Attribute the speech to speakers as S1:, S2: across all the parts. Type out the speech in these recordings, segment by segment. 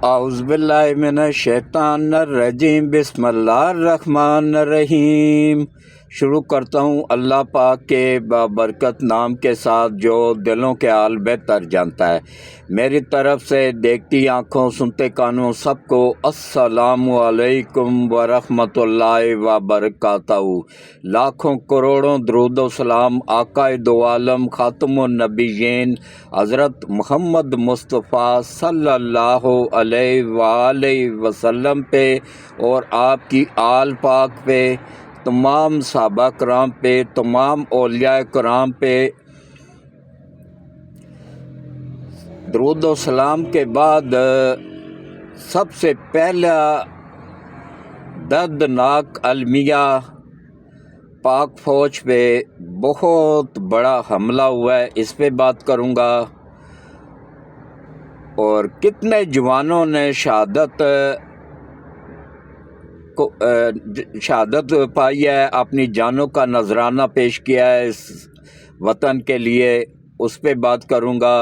S1: اعوذ باللہ من الشیطان الرجیم، بسم اللہ الرحمن الرحیم۔ شروع کرتا ہوں اللہ پاک کے بابرکت نام کے ساتھ جو دلوں کے حال بہتر جانتا ہے۔ میری طرف سے دیکھتی آنکھوں سنتے کانوں سب کو السلام علیکم ورحمۃ اللہ وبرکاتہ۔ لاکھوں کروڑوں درود و سلام آقا دو عالم خاتم النبیین حضرت محمد مصطفیٰ صلی اللہ علیہ وآلہ وسلم پہ اور آپ کی آل پاک پہ، تمام صحابہ کرام پہ، تمام اولیاء کرام پہ درود و سلام کے بعد سب سے پہلا دردناک المیہ پاک فوج پہ بہت بڑا حملہ ہوا ہے، اس پہ بات کروں گا۔ اور کتنے جوانوں نے شہادت پائی ہے، اپنی جانوں کا نذرانہ پیش کیا ہے اس وطن کے لیے، اس پہ بات کروں گا۔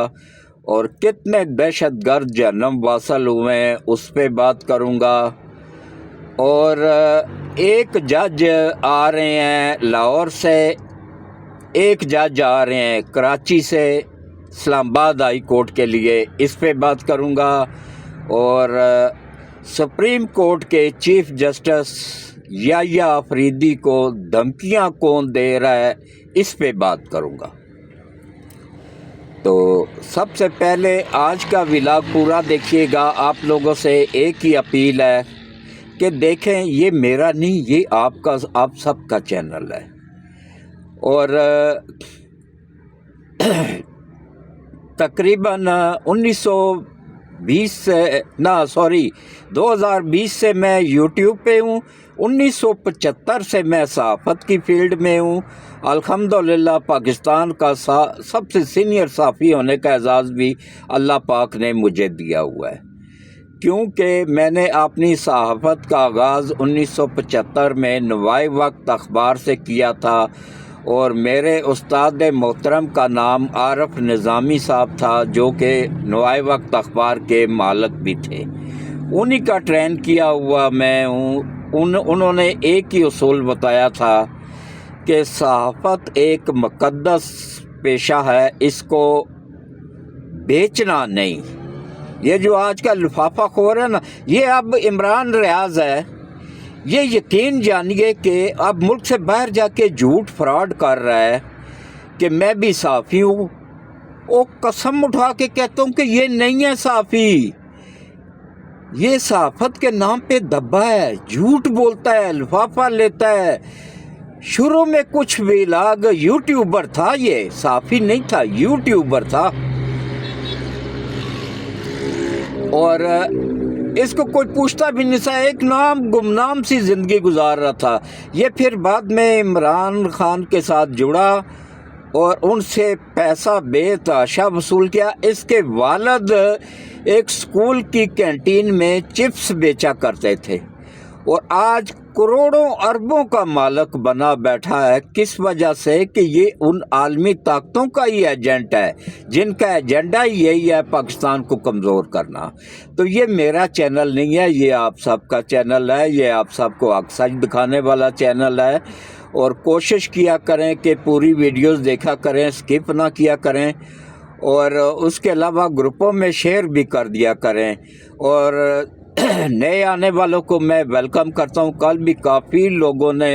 S1: اور کتنے دہشت گرد جہنم واصل ہوئے ہیں، اس پہ بات کروں گا۔ اور ایک جج آ رہے ہیں لاہور سے، ایک جج آ رہے ہیں کراچی سے اسلام آباد ہائی کورٹ کے لیے، اس پہ بات کروں گا۔ اور سپریم کورٹ کے چیف جسٹس یحییٰ آفریدی کو دھمکیاں کون دے رہا ہے، اس پہ بات کروں گا۔ تو سب سے پہلے آج کا ولاگ پورا دیکھیے گا۔ آپ لوگوں سے ایک ہی اپیل ہے کہ دیکھیں، یہ میرا نہیں، یہ آپ سب کا چینل ہے۔ اور تقریباً 2020 سے میں یوٹیوب پہ ہوں، 1975 سے میں صحافت کی فیلڈ میں ہوں۔ الحمدللہ پاکستان کا سب سے سینئر صحافی ہونے کا اعزاز بھی اللہ پاک نے مجھے دیا ہوا ہے، کیونکہ میں نے اپنی صحافت کا آغاز 1975 میں نوائے وقت اخبار سے کیا تھا، اور میرے استاد محترم کا نام عارف نظامی صاحب تھا، جو کہ نوائے وقت اخبار کے مالک بھی تھے۔ انہی کا ٹرین کیا ہوا میں ہوں۔ انہوں نے ایک ہی اصول بتایا تھا کہ صحافت ایک مقدس پیشہ ہے، اس کو بیچنا نہیں۔ یہ جو آج کا لفافہ خور ہے نا، یہ اب عمران ریاض ہے، یہ یقین جانیے کہ اب ملک سے باہر جا کے جھوٹ فراڈ کر رہا ہے کہ میں بھی صحافی ہوں۔ وہ قسم اٹھا کے کہتا ہوں کہ یہ نہیں ہے صحافی، یہ صحافت کے نام پہ دبا ہے، جھوٹ بولتا ہے، لفافہ لیتا ہے۔ شروع میں کچھ ولاگ یوٹیوبر تھا، یہ صحافی نہیں تھا، یوٹیوبر تھا، اور اس کو کوئی پوچھتا بھی نہیں تھا، ایک گمنام سی زندگی گزار رہا تھا۔ یہ پھر بعد میں عمران خان کے ساتھ جڑا اور ان سے پیسہ بے تحاشا وصول کیا۔ اس کے والد ایک سکول کی کینٹین میں چپس بیچا کرتے تھے، اور آج کروڑوں اربوں کا مالک بنا بیٹھا ہے۔ کس وجہ سے؟ کہ یہ ان عالمی طاقتوں کا ہی ایجنٹ ہے، جن کا ایجنڈا ہی یہی ہے پاکستان کو کمزور کرنا۔ تو یہ میرا چینل نہیں ہے، یہ آپ سب کا چینل ہے، یہ آپ سب کو حق سچ دکھانے والا چینل ہے۔ اور کوشش کیا کریں کہ پوری ویڈیوز دیکھا کریں، سکپ نہ کیا کریں، اور اس کے علاوہ گروپوں میں شیئر بھی کر دیا کریں۔ اور نئے آنے والوں کو میں ویلکم کرتا ہوں۔ کل بھی کافی لوگوں نے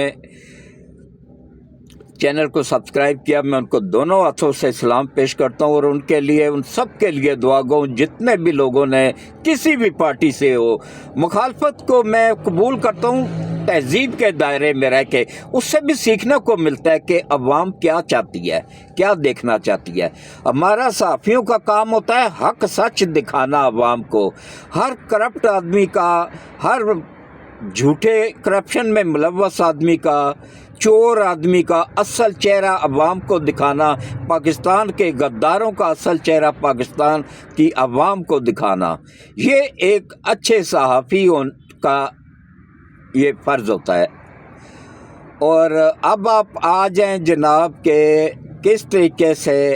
S1: چینل کو سبسکرائب کیا، میں ان کو دونوں ہاتھوں سے سلام پیش کرتا ہوں، اور ان کے لیے، ان سب کے لیے دعا گو جتنے بھی لوگوں نے کسی بھی پارٹی سے ہو۔ مخالفت کو میں قبول کرتا ہوں تہذیب کے دائرے میں رہ کے، اس سے بھی سیکھنے کو ملتا ہے کہ عوام کیا چاہتی ہے، کیا دیکھنا چاہتی ہے۔ ہمارا صحافیوں کا کام ہوتا ہے حق سچ دکھانا عوام کو، ہر کرپٹ آدمی کا، ہر جھوٹے کرپشن میں ملوث آدمی کا، چور آدمی کا اصل چہرہ عوام کو دکھانا، پاکستان کے غداروں کا اصل چہرہ پاکستان کی عوام کو دکھانا، یہ ایک اچھے صحافی کا یہ فرض ہوتا ہے۔ اور اب آپ آ جائیں جناب کہ کس طریقے سے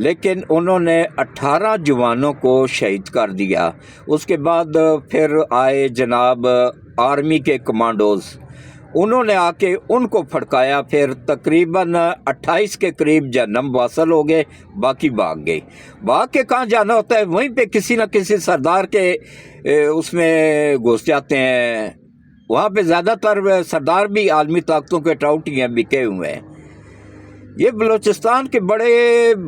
S1: لیکن انہوں نے 18 جوانوں کو شہید کر دیا۔ اس کے بعد پھر آئے جناب آرمی کے کمانڈوز، انہوں نے آ کے ان کو پھڑکایا، پھر تقریباً 28 کے قریب جہنم واصل ہو گئے، باقی بھاگ گئے۔ بھاگ کے کہاں جانا ہوتا ہے، وہیں پہ کسی نہ کسی سردار کے اس میں گھس جاتے ہیں۔ وہاں پہ زیادہ تر سردار بھی عالمی طاقتوں کے ٹراؤٹی ہیں، بکے ہوئے ہیں۔ یہ بلوچستان کے بڑے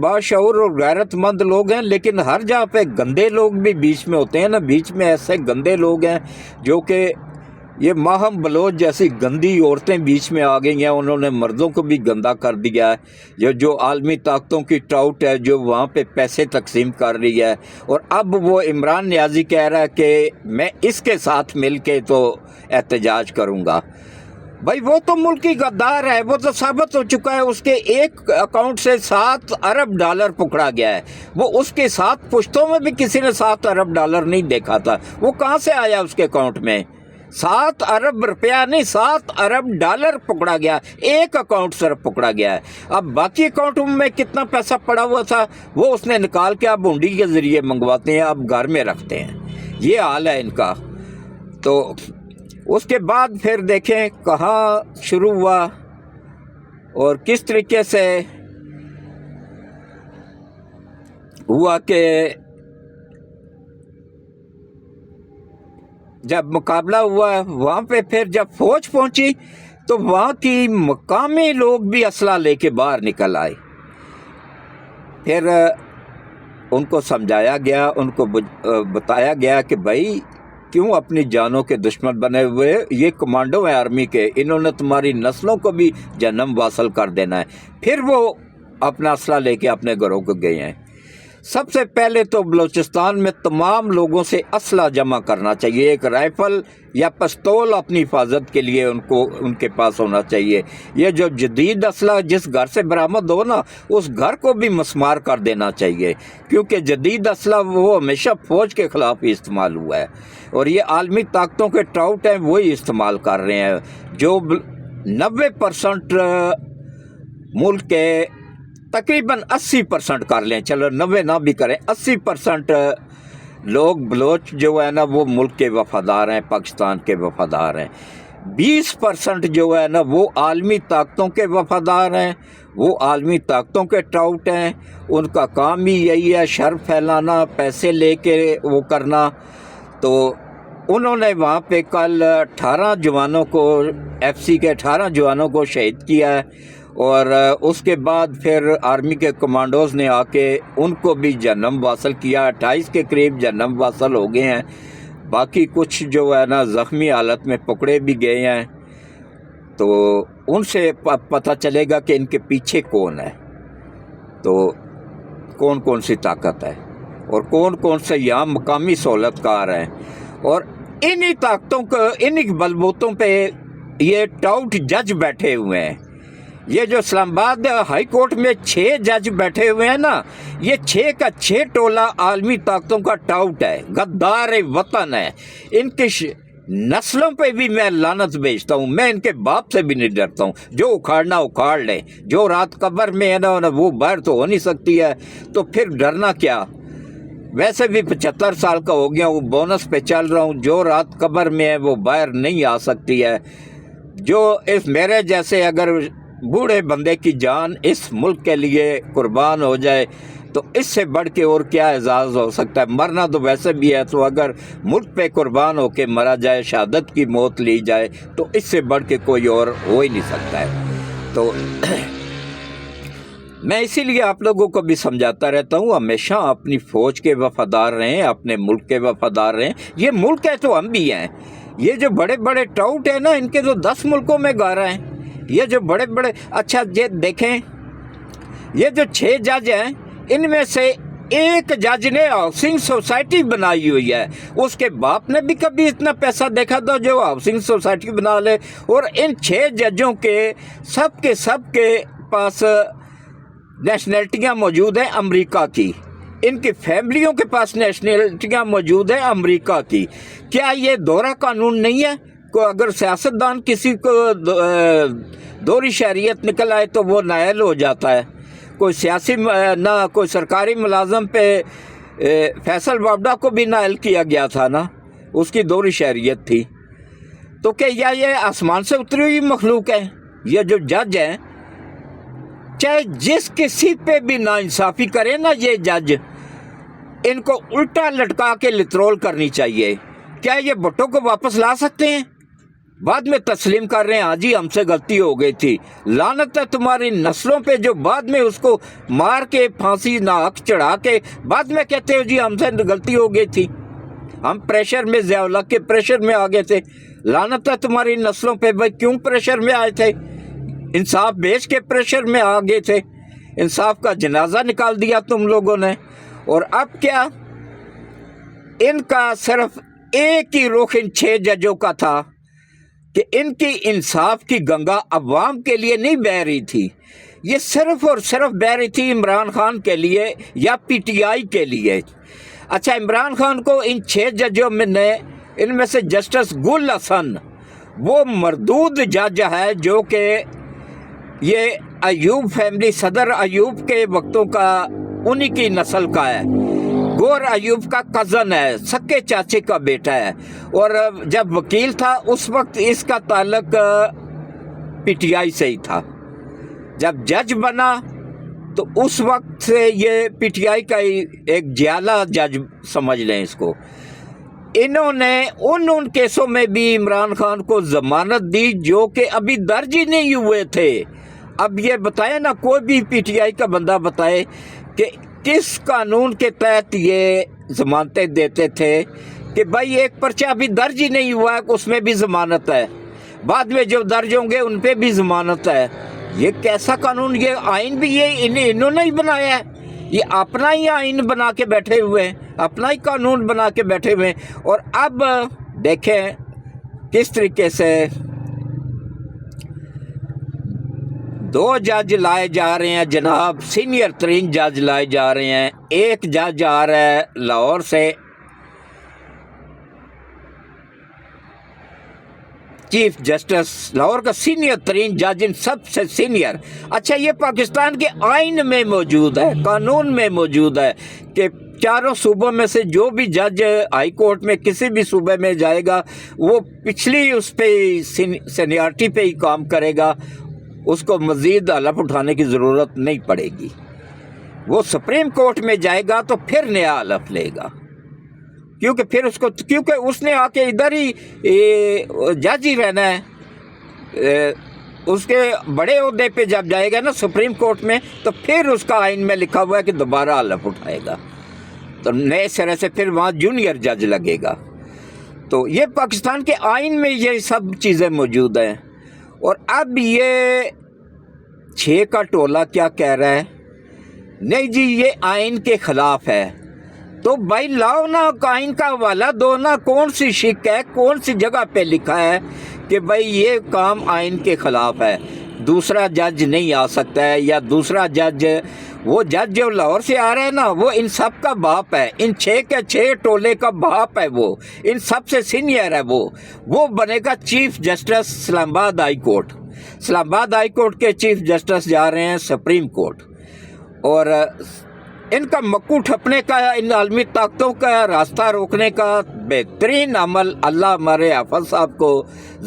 S1: باشعور اور غیرت مند لوگ ہیں، لیکن ہر جگہ پہ گندے لوگ بھی بیچ میں ہوتے ہیں نا۔ بیچ میں ایسے گندے لوگ ہیں جو کہ یہ ماہم بلوچ جیسی گندی عورتیں بیچ میں آ گئی ہیں، انہوں نے مردوں کو بھی گندا کر دیا ہے۔ جو عالمی طاقتوں کی ٹراؤٹ ہے جو وہاں پہ پیسے تقسیم کر رہی ہے، اور اب وہ عمران نیازی کہہ رہا ہے کہ میں اس کے ساتھ مل کے تو احتجاج کروں گا۔ بھائی وہ تو ملکی غدار ہے، وہ تو ثابت ہو چکا ہے۔ اس کے ایک اکاؤنٹ سے 7 ارب ڈالر پکڑا گیا ہے۔ وہ اس کے 7 پشتوں میں بھی کسی نے 7 ارب ڈالر نہیں دیکھا تھا، وہ کہاں سے آیا اس کے اکاؤنٹ میں؟ 7 ارب روپیہ نہیں، 7 ارب ڈالر پکڑا گیا، ایک اکاؤنٹ صرف پکڑا گیا ہے۔ اب باقی اکاؤنٹوں میں کتنا پیسہ پڑا ہوا تھا وہ اس نے نکال کے اب ہنڈی کے ذریعے منگواتے ہیں، اب گھر میں رکھتے ہیں۔ یہ حال ہے ان کا۔ تو اس کے بعد پھر دیکھیں کہاں شروع ہوا اور کس طریقے سے ہوا کہ جب مقابلہ ہوا وہاں پہ، پھر جب فوج پہنچی تو وہاں کی مقامی لوگ بھی اسلحہ لے کے باہر نکل آئے۔ پھر ان کو سمجھایا گیا، ان کو بتایا گیا کہ بھائی کیوں اپنی جانوں کے دشمن بنے ہوئے، یہ کمانڈو ہیں آرمی کے، انہوں نے تمہاری نسلوں کو بھی جہنم واصل کر دینا ہے۔ پھر وہ اپنا اسلحہ لے کے اپنے گھروں کو گئے ہیں۔ سب سے پہلے تو بلوچستان میں تمام لوگوں سے اسلحہ جمع کرنا چاہیے، ایک رائفل یا پستول اپنی حفاظت کے لیے ان کے پاس ہونا چاہیے۔ یہ جو جدید اسلحہ جس گھر سے برآمد ہو نا، اس گھر کو بھی مسمار کر دینا چاہیے، کیونکہ جدید اسلحہ وہ ہمیشہ فوج کے خلاف ہی استعمال ہوا ہے، اور یہ عالمی طاقتوں کے ٹراؤٹ ہیں وہی استعمال کر رہے ہیں۔ جو 90% ملک کے تقریباً 80% کر لیں، چلو 90 نہ بھی کریں، 80% لوگ بلوچ جو ہے نا وہ ملک کے وفادار ہیں، پاکستان کے وفادار ہیں۔ 20% جو ہے نا وہ عالمی طاقتوں کے وفادار ہیں، وہ عالمی طاقتوں کے ٹراؤٹ ہیں، ان کا کام ہی یہی ہے شر پھیلانا، پیسے لے کے وہ کرنا۔ تو انہوں نے وہاں پہ کل 18 جوانوں کو، ایف سی کے 18 جوانوں کو شہید کیا ہے، اور اس کے بعد پھر آرمی کے کمانڈوز نے آ کے ان کو بھی جہنم واصل کیا۔ 28 کے قریب جہنم واصل ہو گئے ہیں، باقی کچھ جو ہے نا زخمی حالت میں پکڑے بھی گئے ہیں۔ تو ان سے پتہ چلے گا کہ ان کے پیچھے کون ہے، تو کون کون سی طاقت ہے، اور کون کون سے یہاں مقامی سہولت کار ہیں، اور انہی طاقتوں کو، انہی بلبوتوں پہ یہ ٹاؤٹ جج بیٹھے ہوئے ہیں۔ یہ جو اسلام آباد ہائی کورٹ میں 6 جج بیٹھے ہوئے ہیں نا، یہ 6 کا 6 ٹولہ عالمی طاقتوں کا ٹاؤٹ ہے، غدار وطن ہے۔ ان کی نسلوں پہ بھی میں لعنت بھیجتا ہوں، میں ان کے باپ سے بھی نہیں ڈرتا ہوں۔ جو اکھاڑنا اکھاڑ لے، جو رات قبر میں ہے نا وہ باہر تو ہو نہیں سکتی ہے، تو پھر ڈرنا کیا؟ ویسے بھی 75 سال کا ہو گیا ہوں، بونس پہ چل رہا ہوں، جو رات قبر میں ہے وہ باہر نہیں آ سکتی ہے۔ جو اس میرے جیسے اگر بوڑھے بندے کی جان اس ملک کے لیے قربان ہو جائے تو اس سے بڑھ کے اور کیا اعزاز ہو سکتا ہے؟ مرنا تو ویسے بھی ہے، تو اگر ملک پہ قربان ہو کے مرا جائے، شہادت کی موت لی جائے، تو اس سے بڑھ کے کوئی اور ہو ہی نہیں سکتا ہے۔ تو میں اسی لیے آپ لوگوں کو بھی سمجھاتا رہتا ہوں، ہمیشہ اپنی فوج کے وفادار رہیں، اپنے ملک کے وفادار رہیں۔ یہ ملک ہے تو ہم بھی ہیں۔ یہ جو بڑے بڑے ٹراؤٹ ہیں نا، ان کے تو 10 ملکوں میں گارہ ہیں۔ یہ جو بڑے بڑے، اچھا یہ دیکھیں، یہ جو 6 جج ہیں، ان میں سے ایک جج نے ہاؤسنگ سوسائٹی بنائی ہوئی ہے۔ اس کے باپ نے بھی کبھی اتنا پیسہ دیکھا تھا جو ہاؤسنگ سوسائٹی بنا لے؟ اور ان 6 ججوں کے سب کے پاس نیشنلٹیاں موجود ہیں امریکہ کی، ان کی فیملیوں کے پاس نیشنلٹیاں موجود ہیں امریکہ کی۔ کیا یہ دورہ قانون نہیں ہے؟ کو اگر سیاستدان کسی کو دوہری شہریت نکل آئے تو وہ نائل ہو جاتا ہے۔ کوئی سیاسی نہ کوئی سرکاری ملازم پہ فیصل وابڈا کو بھی نائل کیا گیا تھا نا، اس کی دوہری شہریت تھی. تو کہ یہ آسمان سے اتری ہوئی مخلوق ہے؟ یہ جو جج ہیں چاہے جس کسی پہ بھی ناانصافی کرے نا یہ جج، ان کو الٹا لٹکا کے لترول کرنی چاہیے. کیا یہ بھٹو کو واپس لا سکتے ہیں؟ بعد میں تسلیم کر رہے ہیں ہاں جی ہم سے غلطی ہو گئی تھی. لعنت ہے تمہاری نسلوں پہ جو بعد میں اس کو مار کے پھانسی ناحق چڑھا کے بعد میں کہتے ہو جی ہم سے غلطی ہو گئی تھی، ہم پریشر میں ضیاء الحق کے پریشر میں آ گئے تھے. لعنت ہے تمہاری نسلوں پہ. بھائی کیوں پریشر میں آئے تھے؟ انصاف بیچ کے پریشر میں آ گئے تھے. انصاف کا جنازہ نکال دیا تم لوگوں نے. اور اب کیا ان کا صرف ایک ہی رخ ان 6 ججوں کا تھا کہ ان کی انصاف کی گنگا عوام کے لیے نہیں بہہ رہی تھی، یہ صرف اور صرف بہہ رہی تھی عمران خان کے لیے یا پی ٹی آئی کے لیے. اچھا عمران خان کو ان 6 ججوں میں نے ان میں سے جسٹس گل حسن وہ مردود جج ہے جو کہ یہ ایوب فیملی صدر ایوب کے وقتوں کا انہی کی نسل کا ہے، گور ایوب کا کزن ہے، سکے چاچے کا بیٹا ہے. اور جب وکیل تھا اس وقت اس کا تعلق پی ٹی آئی سے ہی تھا. جب جج بنا تو اس وقت سے یہ پی ٹی آئی کا ہی ایک جیالہ جج سمجھ لیں اس کو. انہوں نے ان کیسوں میں بھی عمران خان کو ضمانت دی جو کہ ابھی درج ہی نہیں ہوئے تھے. اب یہ بتائے نا، کوئی بھی پی ٹی آئی کا بندہ بتائے کہ کس قانون کے تحت یہ ضمانتیں دیتے تھے کہ بھائی ایک پرچہ ابھی درج ہی نہیں ہوا ہے اس میں بھی ضمانت ہے، بعد میں جو درج ہوں گے ان پہ بھی ضمانت ہے. یہ کیسا قانون؟ یہ آئین بھی یہ انہوں نے ہی بنایا ہے، یہ اپنا ہی آئین بنا کے بیٹھے ہوئے ہیں، اپنا ہی قانون بنا کے بیٹھے ہوئے ہیں. اور اب دیکھیں کس طریقے سے 2 جج لائے جا رہے ہیں جناب، سینئر ترین جج لائے جا رہے ہیں. ایک جج آ رہا ہے لاہور سے، چیف جسٹس لاہور کا سینئر ترین جج، ان سب سے سینئر. اچھا یہ پاکستان کے آئین میں موجود ہے، قانون میں موجود ہے کہ 4 صوبوں میں سے جو بھی جج ہائی کورٹ میں کسی بھی صوبے میں جائے گا وہ پچھلی اس پہ سینیارٹی پہ ہی کام کرے گا، اس کو مزید حلف اٹھانے کی ضرورت نہیں پڑے گی. وہ سپریم کورٹ میں جائے گا تو پھر نیا حلف لے گا، کیونکہ اس نے آ کے ادھر ہی جج ہی رہنا ہے. اس کے بڑے عہدے پہ جب جائے گا نا سپریم کورٹ میں تو پھر اس کا آئین میں لکھا ہوا ہے کہ دوبارہ حلف اٹھائے گا، تو نئے سرے سے پھر وہاں جونیئر جج لگے گا. تو یہ پاکستان کے آئین میں یہ سب چیزیں موجود ہیں. اور اب یہ 6 کا ٹولہ کیا کہہ رہا ہے؟ نہیں جی یہ آئین کے خلاف ہے. تو بھائی لاؤ نا آئین کا حوالہ دو نا، کون سی شک ہے، کون سی جگہ پہ لکھا ہے کہ بھائی یہ کام آئین کے خلاف ہے، دوسرا جج نہیں آ سکتا ہے، یا دوسرا جج وہ جج جو لاہور سے آ رہا ہے نا وہ ان سب کا باپ ہے، ان 6 کے 6 ٹولے کا باپ ہے، وہ ان سب سے سینئر ہے. وہ بنے گا چیف جسٹس اسلام آباد high court. Islamabad high court کے چیف جسٹس جا رہے ہیں سپریم کورٹ. اور ان کا مکو ٹھپنے کا، ان عالمی طاقتوں کا راستہ روکنے کا بہترین عمل اللہ ہمارے حافظ صاحب کو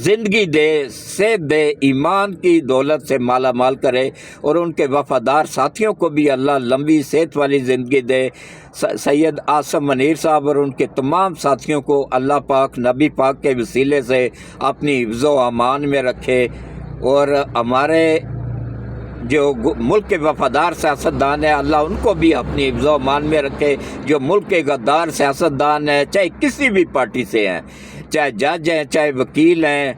S1: زندگی دے، صحت دے، ایمان کی دولت سے مالا مال کرے، اور ان کے وفادار ساتھیوں کو بھی اللہ لمبی صحت والی زندگی دے. سید عاصم منیر صاحب اور ان کے تمام ساتھیوں کو اللہ پاک نبی پاک کے وسیلے سے اپنی حفظ و امان میں رکھے، اور ہمارے جو ملک کے وفادار سیاستدان ہیں اللہ ان کو بھی اپنی حفظ و امان میں رکھے. جو ملک کے غدار سیاستدان ہیں چاہے کسی بھی پارٹی سے ہیں، چاہے جج ہیں، چاہے وکیل ہیں،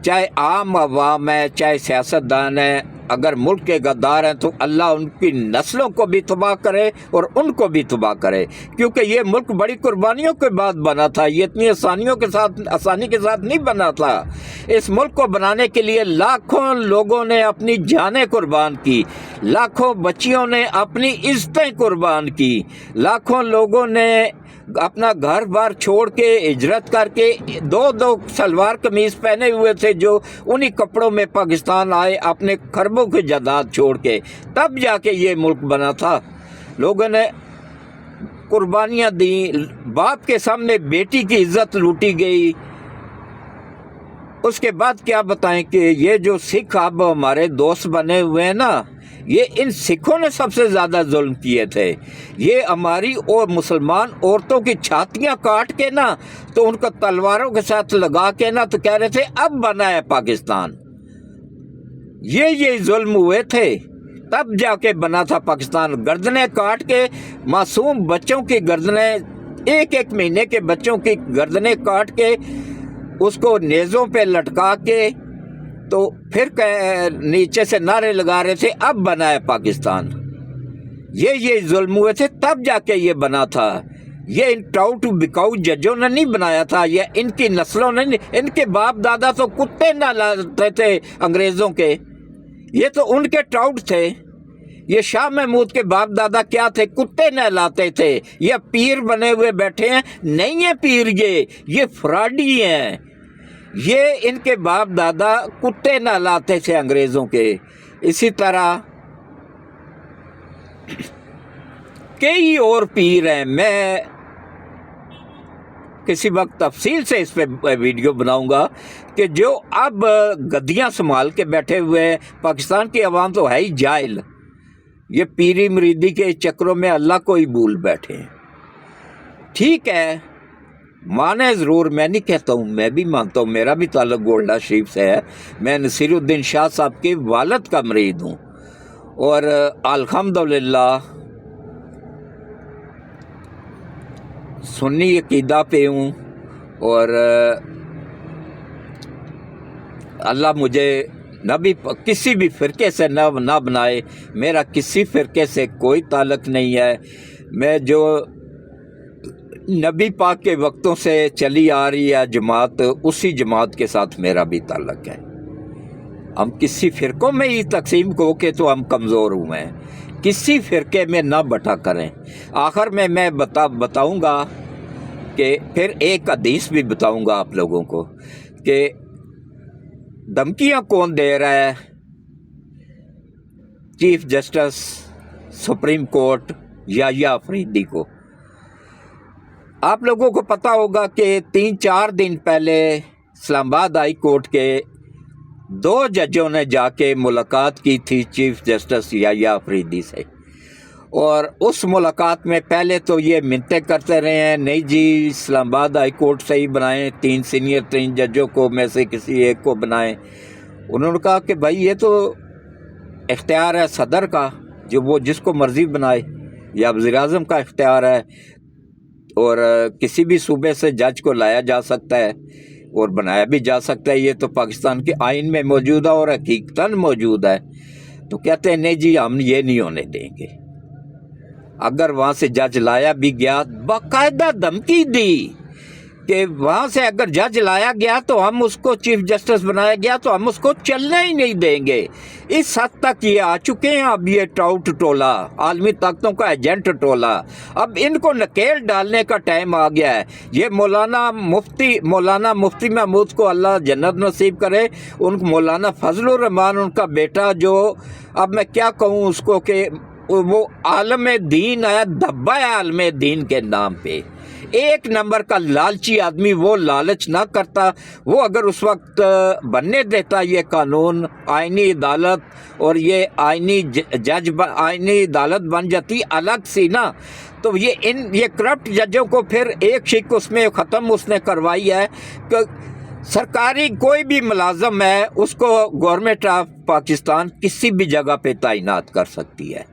S1: چاہے عام عوام ہیں، چاہے سیاستدان ہیں، اگر ملک کے غدار ہیں تو اللہ ان کی نسلوں کو بھی تباہ کرے اور ان کو بھی تباہ کرے. کیونکہ یہ ملک بڑی قربانیوں کے بعد بنا تھا، یہ اتنی آسانی کے ساتھ نہیں بنا تھا. اس ملک کو بنانے کے لیے لاکھوں لوگوں نے اپنی جانیں قربان کی، لاکھوں بچیوں نے اپنی عزتیں قربان کی، لاکھوں لوگوں نے اپنا گھر بار چھوڑ کے ہجرت کر کے 2 سلوار قمیض پہنے ہوئے تھے جو انہی کپڑوں میں پاکستان آئے، اپنے خربوں اربوں کی جائیداد چھوڑ کے، تب جا کے یہ ملک بنا تھا۔ لوگوں نے قربانیاں دیں، باپ کے سامنے بیٹی کی عزت لوٹی گئی۔ اس کے بعد کیا بتائیں کہ یہ جو سکھ اب ہمارے دوست بنے ہوئے ہیں نا، یہ ان سکھوں نے سب سے زیادہ ظلم کیے تھے۔ یہ ہماری اور مسلمان عورتوں کی چھاتیاں کاٹ کے نا، تو ان کو تلواروں کے ساتھ لگا کے نا، تو کہہ رہے تھے اب بنا ہے پاکستان۔ یہ ظلم ہوئے تھے، تب جا کے بنا تھا پاکستان۔ گردنیں کاٹ کے، معصوم بچوں کی گردنیں، ایک مہینے کے بچوں کی گردنیں کاٹ کے، اس کو نیزوں پہ لٹکا کے، تو پھر نیچے سے نعرے لگا رہے تھے اب بنا ہے پاکستان۔ یہ ظلم ہوئے تھے، تب جا کے یہ بنا تھا۔ یہ ان ٹاؤٹ بکاؤ ججوں نے نہیں بنایا تھا، یہ ان کی نسلوں نے نہیں۔ ان کے باپ دادا تو کتے نہ لاتے تھے انگریزوں کے، یہ تو ان کے ٹاؤٹ تھے۔ یہ شاہ محمود کے باپ دادا کیا تھے؟ کتے نہ لاتے تھے۔ یہ پیر بنے ہوئے بیٹھے ہیں، نہیں ہیں پیر، یہ فراڈی ہیں۔ یہ ان کے باپ دادا کتے نہ لاتے تھے انگریزوں کے۔ اسی طرح کئی اور پیر ہیں، میں کسی وقت تفصیل سے اس پہ ویڈیو بناؤں گا، کہ جو اب گدیاں سنبھال کے بیٹھے ہوئے ہیں۔ پاکستان کی عوام تو ہے ہی جاہل، یہ پیری مریدی کے چکروں میں اللہ کو ہی بھول بیٹھے ہیں۔ ٹھیک ہے، مانے ضرور، میں نہیں کہتا ہوں، میں بھی مانتا ہوں، میرا بھی تعلق گولڈا شریف سے ہے۔ میں نصیر الدین شاہ صاحب کے والد کا مرید ہوں، اور الحمدللہ سنی عقیدہ پہ ہوں، اور اللہ مجھے نبی کسی بھی فرقے سے نہ بنائے۔ میرا کسی فرقے سے کوئی تعلق نہیں ہے۔ میں جو نبی پاک کے وقتوں سے چلی آ رہی ہے جماعت، اسی جماعت کے ساتھ میرا بھی تعلق ہے۔ ہم کسی فرقوں میں ہی تقسیم کو کہ تو ہم کمزور ہوئے ہیں، کسی فرقے میں نہ بٹا کریں۔ آخر میں بتاؤں گا کہ پھر ایک حدیث بھی بتاؤں گا آپ لوگوں کو، کہ دھمکیاں کون دے رہا ہے چیف جسٹس سپریم کورٹ یحییٰ آفریدی کو۔ آپ لوگوں کو پتہ ہوگا کہ 3-4 دن پہلے اسلام آباد ہائی کورٹ کے 2 ججوں نے جا کے ملاقات کی تھی چیف جسٹس یحییٰ آفریدی سے، اور اس ملاقات میں پہلے تو یہ منتیں کرتے رہے ہیں، نہیں جی اسلام آباد ہائی کورٹ سے ہی بنائیں، 3 سینئر 3 ججوں کو میں سے کسی ایک کو بنائیں۔ انہوں نے کہا کہ بھائی یہ تو اختیار ہے صدر کا، جو وہ جس کو مرضی بنائے، یا وزیر اعظم کا اختیار ہے، اور کسی بھی صوبے سے جج کو لایا جا سکتا ہے اور بنایا بھی جا سکتا ہے۔ یہ تو پاکستان کے آئین میں موجود ہے اور حقیقتاً موجود ہے۔ تو کہتے ہیں نہیں جی ہم یہ نہیں ہونے دیں گے۔ اگر وہاں سے جج لایا بھی گیا، باقاعدہ دھمکی دی کہ وہاں سے اگر جج لایا گیا تو ہم اس کو چیف جسٹس بنایا گیا تو ہم اس کو چلنا ہی نہیں دیں گے۔ اس حد تک یہ آ چکے ہیں اب، یہ ٹاؤٹ ٹولہ، عالمی طاقتوں کا ایجنٹ ٹولہ، اب ان کو نکیل ڈالنے کا ٹائم آ گیا ہے۔ یہ مولانا مفتی محمود کو اللہ جنت نصیب کرے، ان مولانا فضل الرحمان ان کا بیٹا، جو اب میں کیا کہوں اس کو، کہ وہ عالم دین ہے، دھبا ہے عالم دین کے نام پہ، 1 نمبر کا لالچی آدمی۔ وہ لالچ نہ کرتا، وہ اگر اس وقت بننے دیتا یہ قانون، آئینی عدالت، اور یہ آئینی عدالت بن جاتی الگ سی نا، تو یہ کرپٹ ججوں کو پھر ایک شک اس میں ختم اس نے کروائی ہے کہ سرکاری کوئی بھی ملازم ہے اس کو گورنمنٹ آف پاکستان کسی بھی جگہ پہ تعینات کر سکتی ہے۔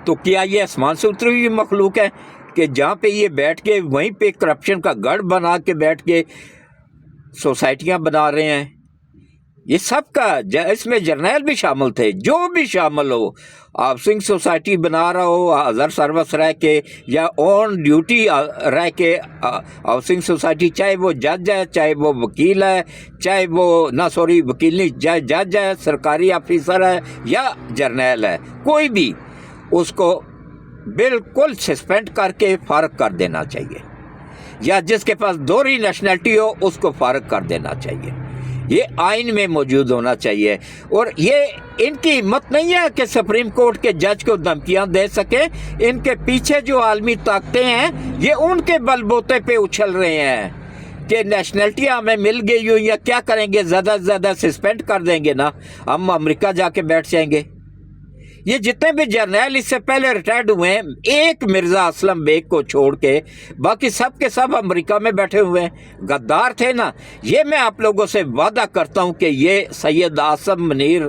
S1: تو کیا یہ آسمان سے اتری ہوئی مخلوق ہے کہ جہاں پہ یہ بیٹھ کے وہیں پہ کرپشن کا گڑھ بنا کے بیٹھ کے سوسائٹیاں بنا رہے ہیں؟ یہ سب کا اس میں جرنیل بھی شامل تھے، جو بھی شامل ہو، ہاؤسنگ سوسائٹی بنا رہا ہو ہزار سروس رہ کے، یا آن ڈیوٹی رہ کے ہاؤسنگ سوسائٹی، چاہے وہ جج ہے، چاہے وہ وکیل ہے، چاہے وہ وکیل نہیں، چاہے جج ہے، سرکاری آفیسر ہے یا جرنیل ہے، کوئی بھی، اس کو بالکل سسپینڈ کر کے فارغ کر دینا چاہیے، یا جس کے پاس دوہری نیشنلٹی ہو اس کو فارغ کر دینا چاہیے۔ یہ آئین میں موجود ہونا چاہیے۔ اور یہ ان کی ہمت نہیں ہے کہ سپریم کورٹ کے جج کو دھمکیاں دے سکے، ان کے پیچھے جو عالمی طاقتیں ہیں یہ ان کے بل بوتے پہ اچھل رہے ہیں کہ نیشنلٹی ہمیں مل گئی ہو، یا کیا کریں گے، زیادہ سے زیادہ سسپینڈ کر دیں گے نا، ہم امریکہ جا کے بیٹھ جائیں گے۔ یہ جتنے بھی جرنیل اس سے پہلے ریٹائرڈ ہوئے ہیں، ایک مرزا اسلم بیگ کو چھوڑ کے باقی سب کے سب امریکہ میں بیٹھے ہوئے ہیں، غدار تھے نا۔ یہ میں آپ لوگوں سے وعدہ کرتا ہوں کہ یہ سید عاصم منیر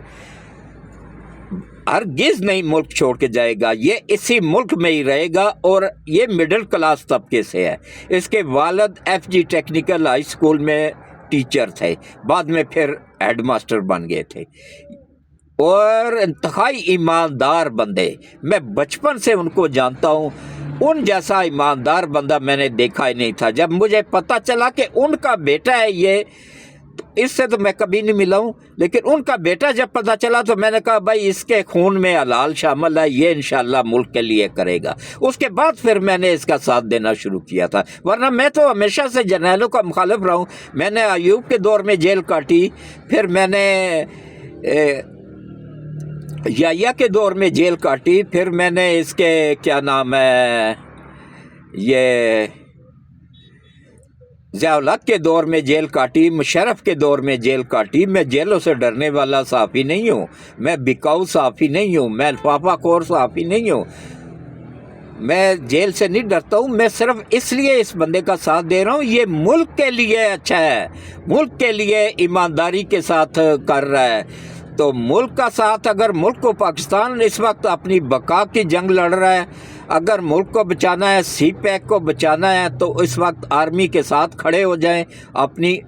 S1: ہرگز نہیں ملک چھوڑ کے جائے گا، یہ اسی ملک میں ہی رہے گا، اور یہ مڈل کلاس طبقے سے ہے۔ اس کے والد F G technical high school میں ٹیچر تھے، بعد میں پھر ہیڈ ماسٹر بن گئے تھے، اور انتہائی ایماندار بندے، میں بچپن سے ان کو جانتا ہوں، ان جیسا ایماندار بندہ میں نے دیکھا ہی نہیں تھا۔ جب مجھے پتہ چلا کہ ان کا بیٹا ہے یہ، اس سے تو میں کبھی نہیں ملا ہوں، لیکن ان کا بیٹا جب پتہ چلا تو میں نے کہا بھائی اس کے خون میں حلال شامل ہے، یہ انشاءاللہ ملک کے لیے کرے گا۔ اس کے بعد پھر میں نے اس کا ساتھ دینا شروع کیا تھا، ورنہ میں تو ہمیشہ سے جرنیلوں کا مخالف رہا ہوں۔ میں نے ایوب کے دور میں جیل کاٹی، پھر میں نے یحییٰ کے دور میں جیل کاٹی، پھر میں نے اس کے کیا نام ہے یہ ضیاء الحق کے دور میں جیل کاٹی، مشرف کے دور میں جیل کاٹی۔ میں جیلوں سے ڈرنے والا صحافی نہیں ہوں، میں بکاؤ صحافی نہیں ہوں، میں لفافہ خور صحافی نہیں ہوں، میں جیل سے نہیں ڈرتا ہوں۔ میں صرف اس لیے اس بندے کا ساتھ دے رہا ہوں، یہ ملک کے لیے اچھا ہے، ملک کے لیے ایمانداری کے ساتھ کر رہا ہے۔ تو ملک کا ساتھ، اگر ملک کو، پاکستان اس وقت اپنی بقا کی جنگ لڑ رہا ہے، اگر ملک کو بچانا ہے، سی پیک کو بچانا ہے، تو اس وقت آرمی کے ساتھ کھڑے ہو جائیں، اپنی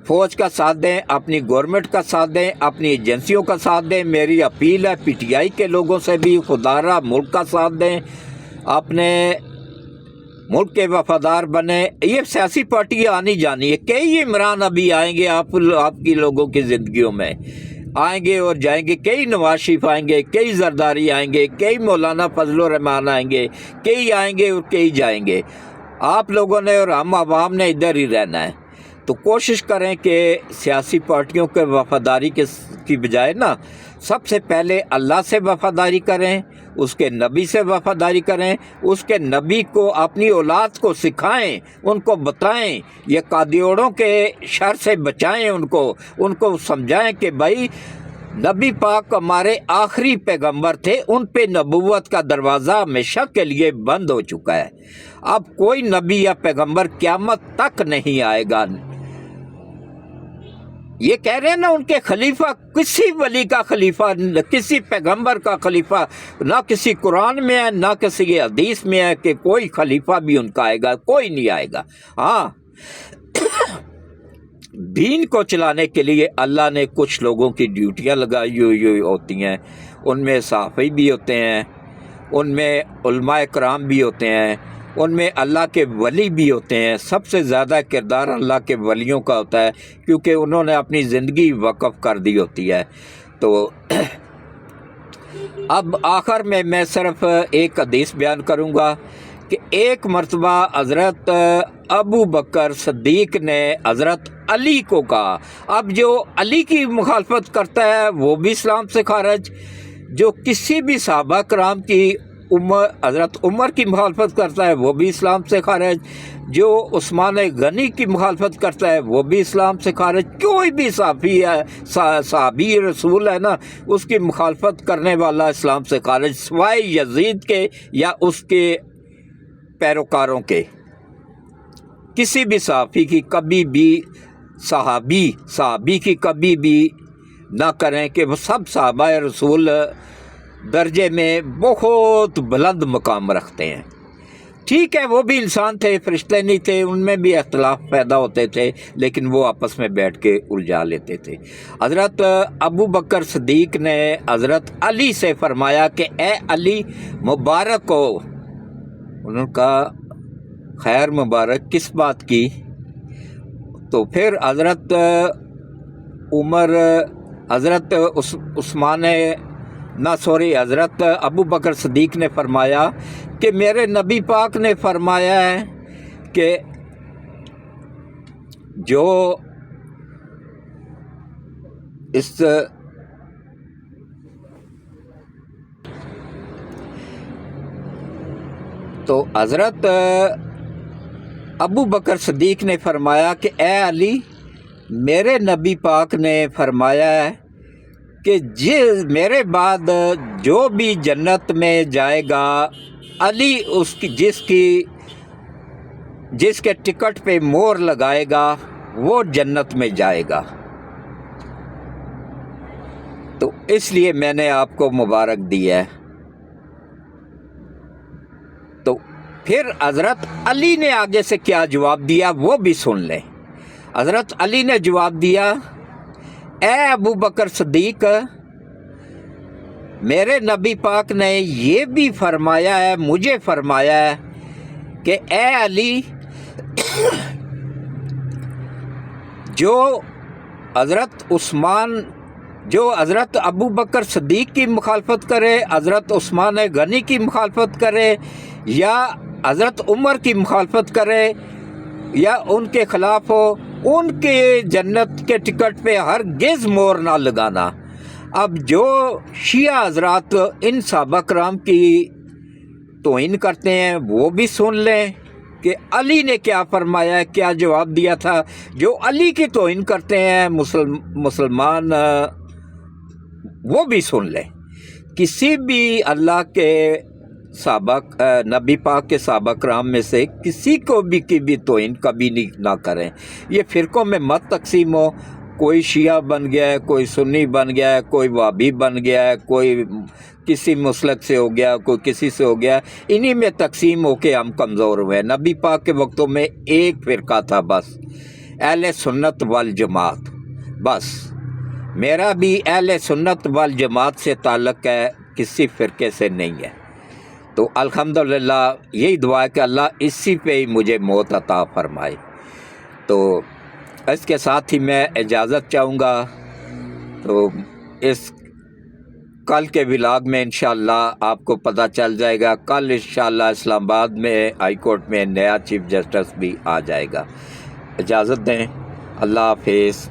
S1: فوج کا ساتھ دیں، اپنی گورنمنٹ کا ساتھ دیں، اپنی ایجنسیوں کا ساتھ دیں۔ میری اپیل ہے پی ٹی آئی کے لوگوں سے بھی، خدا را ملک کا ساتھ دیں، اپنے ملک کے وفادار بنے۔ یہ سیاسی پارٹیاں آنی جانی ہے، کئی عمران ابھی آئیں گے آپ کی لوگوں کی زندگیوں میں، آئیں گے اور جائیں گے، کئی نواز شریف آئیں گے، کئی زرداری آئیں گے، کئی مولانا فضل الرحمان آئیں گے، کئی آئیں گے اور کئی جائیں گے۔ آپ لوگوں نے اور ہم عوام نے ادھر ہی رہنا ہے، تو کوشش کریں کہ سیاسی پارٹیوں کے وفاداری کی بجائے نا، سب سے پہلے اللہ سے وفاداری کریں، اس کے نبی سے وفاداری کریں، اس کے نبی کو اپنی اولاد کو سکھائیں، ان کو بتائیں، یہ قادیوڑوں کے شر سے بچائیں، ان کو سمجھائیں کہ بھائی نبی پاک ہمارے آخری پیغمبر تھے، ان پہ نبوت کا دروازہ ہمیشہ کے لیے بند ہو چکا ہے، اب کوئی نبی یا پیغمبر قیامت تک نہیں آئے گا۔ یہ کہہ رہے ہیں نا ان کے خلیفہ، کسی ولی کا خلیفہ، کسی پیغمبر کا خلیفہ نہ کسی قرآن میں ہے، نہ کسی حدیث میں ہے کہ کوئی خلیفہ بھی ان کا آئے گا، کوئی نہیں آئے گا۔ ہاں، دین کو چلانے کے لیے اللہ نے کچھ لوگوں کی ڈیوٹیاں لگائی ہوئی ہوتی ہیں، ان میں صحافی بھی ہوتے ہیں، ان میں علماء کرام بھی ہوتے ہیں، ان میں اللہ کے ولی بھی ہوتے ہیں۔ سب سے زیادہ کردار اللہ کے ولیوں کا ہوتا ہے، کیونکہ انہوں نے اپنی زندگی وقف کر دی ہوتی ہے۔ تو اب آخر میں صرف ایک حدیث بیان کروں گا کہ ایک مرتبہ حضرت ابو بکر صدیق نے حضرت علی کو کہا، اب جو علی کی مخالفت کرتا ہے وہ بھی اسلام سے خارج، جو کسی بھی صحابہ کرام کی حضرت عمر کی مخالفت کرتا ہے وہ بھی اسلام سے خارج، جو عثمان غنی کی مخالفت کرتا ہے وہ بھی اسلام سے خارج، کوئی بھی صحابی ہے، صحابی رسول ہے نا، اس کی مخالفت کرنے والا اسلام سے خارج، سوائے یزید کے یا اس کے پیروکاروں کے۔ کسی بھی صحابی کی کبھی بھی صحابی کی کبھی بھی نہ کریں کہ وہ سب صحابہ رسول درجے میں بہت بلند مقام رکھتے ہیں۔ ٹھیک ہے، وہ بھی انسان تھے، فرشتے نہیں تھے، ان میں بھی اختلاف پیدا ہوتے تھے، لیکن وہ آپس میں بیٹھ کے الجھا لیتے تھے۔ حضرت ابو بکر صدیق نے حضرت علی سے فرمایا کہ اے علی مبارک ہو۔ انہوں نے کہا خیر مبارک کس بات کی؟ تو پھر حضرت حضرت ابو بکر صدیق نے فرمایا کہ میرے نبی پاک نے فرمایا ہے کہ جو اس تو حضرت ابو بکر صدیق نے فرمایا کہ اے علی، میرے نبی پاک نے فرمایا ہے کہ میرے بعد جو بھی جنت میں جائے گا، علی جس کے ٹکٹ پہ مور لگائے گا وہ جنت میں جائے گا۔ تو اس لیے میں نے آپ کو مبارک دی ہے۔ تو پھر حضرت علی نے آگے سے کیا جواب دیا وہ بھی سن لیں۔ حضرت علی نے جواب دیا، اے ابو بکر صدیق، میرے نبی پاک نے یہ بھی فرمایا ہے، مجھے فرمایا ہے کہ اے علی، جو حضرت ابو بکر صدیق کی مخالفت کرے، حضرت عثمان غنی کی مخالفت کرے، یا حضرت عمر کی مخالفت کرے یا ان کے خلاف ہو، ان کے جنت کے ٹکٹ پہ ہرگز مور نہ لگانا۔ اب جو شیعہ حضرات ان صحابہ کرام کی توہین کرتے ہیں وہ بھی سن لیں کہ علی نے کیا فرمایا ہے، کیا جواب دیا تھا۔ جو علی کی توہین کرتے ہیں مسلمان، وہ بھی سن لیں۔ کسی بھی اللہ کے نبی پاک کے صحابہ کرام میں سے کسی کو بھی کی بھی توہین کبھی نہ کریں۔ یہ فرقوں میں مت تقسیم ہو، کوئی شیعہ بن گیا ہے، کوئی سنی بن گیا ہے، کوئی وہابی بن گیا ہے، کوئی کسی مسلک سے ہو گیا، کوئی کسی سے ہو گیا، انہی میں تقسیم ہو کے ہم کمزور ہوئے۔ نبی پاک کے وقتوں میں ایک فرقہ تھا بس، اہل سنت والجماعت۔ بس میرا بھی اہل سنت والجماعت سے تعلق ہے، کسی فرقے سے نہیں ہے۔ تو الحمدللہ یہی دعا ہے کہ اللہ اسی پہ ہی مجھے موت عطا فرمائے۔ تو اس کے ساتھ ہی میں اجازت چاہوں گا۔ تو اس کل کے ولاگ میں انشاءاللہ آپ کو پتہ چل جائے گا۔ کل انشاءاللہ اسلام آباد میں ہائی کورٹ میں نیا چیف جسٹس بھی آ جائے گا۔ اجازت دیں، اللہ حافظ۔